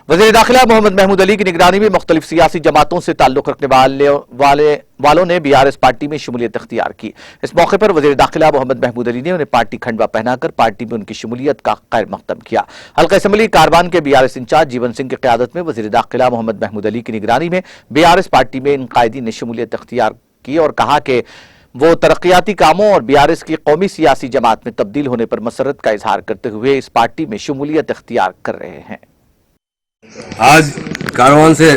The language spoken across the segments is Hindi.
वज़ीर दाखिला मोहम्मद महमूद अली की निगरानी में मुख्तलिफ सियासी जमातों से ताल्लुक रखने वालों ने बीआरएस पार्टी में शमूलियत इख्तियार की। इस मौके पर वज़ीर दाखिला मोहम्मद महमूद अली ने उन्हें पार्टी खंडवा पहनाकर पार्टी में उनकी शमूलियत का खैर मकदम किया। हल्का असम्बली कारबान के बीआरएस इंचार्ज जीवन सिंह की क़यादत में वज़ीर दाखिला मोहम्मद महमूद अली की निगरानी में बीआरएस पार्टी में इन कायदीन ने शमूलियत इख्तियार की और कहा कि वो तरक्याती कामों और बीआरएस की कौमी सियासी जमात में तब्दील होने पर मसरत का इजहार करते हुए इस पार्टी में शमूलियत इख्तियार कर रहे हैं। आज कारवान से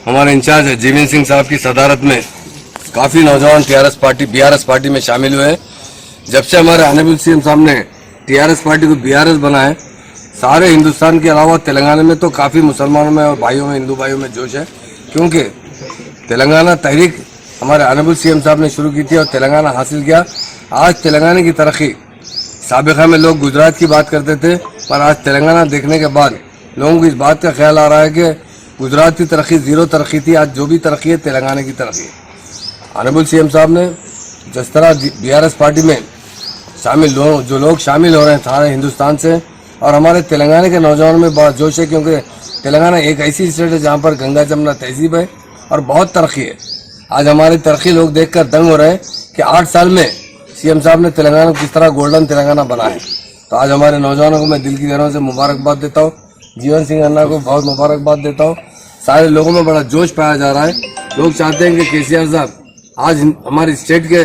हमारे इंचार्ज जीवन सिंह साहब की सदारत में काफ़ी नौजवान बीआरएस पार्टी में शामिल हुए हैं। जब से हमारे ऑनरेबल सीएम साहब ने टीआरएस पार्टी को बीआरएस बनाया, सारे हिंदुस्तान के अलावा तेलंगाना में तो काफ़ी मुसलमानों में और भाइयों में, हिंदू भाइयों में जोश है, क्योंकि तेलंगाना तहरीक हमारे ऑनरेबल सीएम साहब ने शुरू की थी और तेलंगाना हासिल किया। आज तेलंगाना की तरक्की, साबिक़ा में लोग गुजरात की बात करते थे, पर आज तेलंगाना देखने के बाद लोगों को इस बात का ख्याल आ रहा है कि गुजरात की तरक्की जीरो तरक्की थी, आज जो भी तरक्की है तेलंगाना की तरक्की है। ऑनरेबल सीएम साहब ने जिस तरह बीआरएस पार्टी में शामिल जो लोग शामिल हो रहे हैं सारे हिंदुस्तान से, और हमारे तेलंगाना के नौजवानों में बहुत जोश है, क्योंकि तेलंगाना एक ऐसी स्टेट है जहाँ पर गंगा जमुना तहजीब है और बहुत तरक्की है। आज हमारी तरक्की लोग देखकर दंग हो रहे हैं कि 8 साल में सीएम साहब ने तेलंगाना को किस तरह गोल्डन तेलंगाना बनाया है। तो आज हमारे नौजवानों को मैं दिल की गहराइयों से मुबारकबाद देता हूँ, जीवन सिंह अन्ना को बहुत मुबारकबाद देता हूँ। सारे लोगों में बड़ा जोश पाया जा रहा है। लोग चाहते हैं कि केसीआर साहब आज हमारी स्टेट के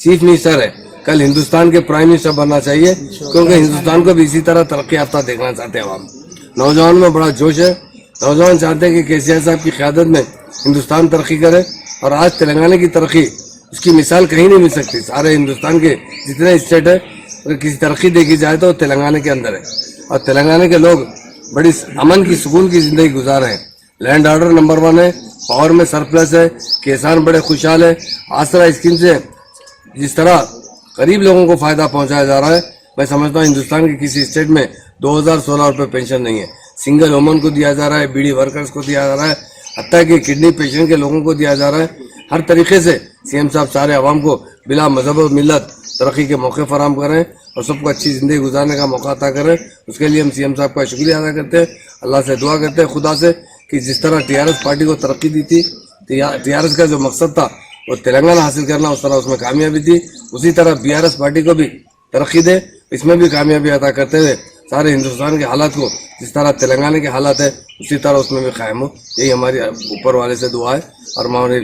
चीफ मिनिस्टर है, कल हिंदुस्तान के प्राइम मिनिस्टर बनना चाहिए, क्योंकि हिंदुस्तान को भी इसी तरह तरक्की याफ्ता देखना चाहते हैं हम। नौजवान में बड़ा जोश है, नौजवान चाहते हैं कि केसीआर साहब की क़यादत में हिंदुस्तान तरक्की करे, और आज तेलंगाना की तरक्की उसकी मिसाल कहीं नहीं मिल सकती। सारे हिंदुस्तान के जितने स्टेट है, अगर किसी तरक्की देखी जाए तो तेलंगाना के अंदर है, और तेलंगाना के लोग बड़ी अमन की, सुकून की जिंदगी गुजार रहे हैं। लैंड ऑर्डर नंबर 1 है, पावर में सरप्लस है, किसान बड़े खुशहाल है। आसरा स्कीम से जिस तरह गरीब लोगों को फायदा पहुंचाया जा रहा है, मैं समझता हूँ हिंदुस्तान के किसी स्टेट में 2016 रुपये पेंशन नहीं है। सिंगल वुमन को दिया जा रहा है, बीडी वर्कर्स को दिया जा रहा है, हत्ता कि किडनी पेशेंट के लोगों को दिया जा रहा है। हर तरीके से सीएम साहब सारे अवाम को बिला मजहब और मिल्लत तरक्की के मौके फराम करें और सबको अच्छी ज़िंदगी गुजारने का मौका अता करें। उसके लिए हम सीएम साहब का शुक्रिया अदा करते हैं, अल्लाह से दुआ करते हैं खुदा से कि जिस तरह टीआरएस पार्टी को तरक्की दी थी, टीआरएस का जो मकसद था वो तेलंगाना हासिल करना, उस तरह उसमें कामयाबी थी। उसी तरह बीआरएस पार्टी को भी तरक्की दे, इसमें भी कामयाबी अता करते हुए सारे हिंदुस्तान के हालात को जिस तरह तेलंगाना के हालात है उसी तरह उसमें भी कायम हो, यही हमारी ऊपर वाले से दुआ है। और मैं हमारे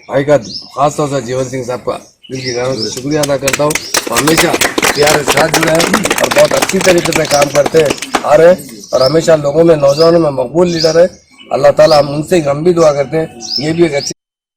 भाई का खास तौर से जीवन सिंह साहब का दिल की गहराइयों से शुक्रिया अदा करता हूँ। वो हमेशा टीआरएस साथ जुड़े हैं और बहुत अच्छी तरीके से काम करते आ रहे हैं, और हमेशा लोगों में, नौजवानों में मकबूल लीडर है। अल्लाह ताला हम उनसे हम भी दुआ करते हैं, ये भी एक अच्छी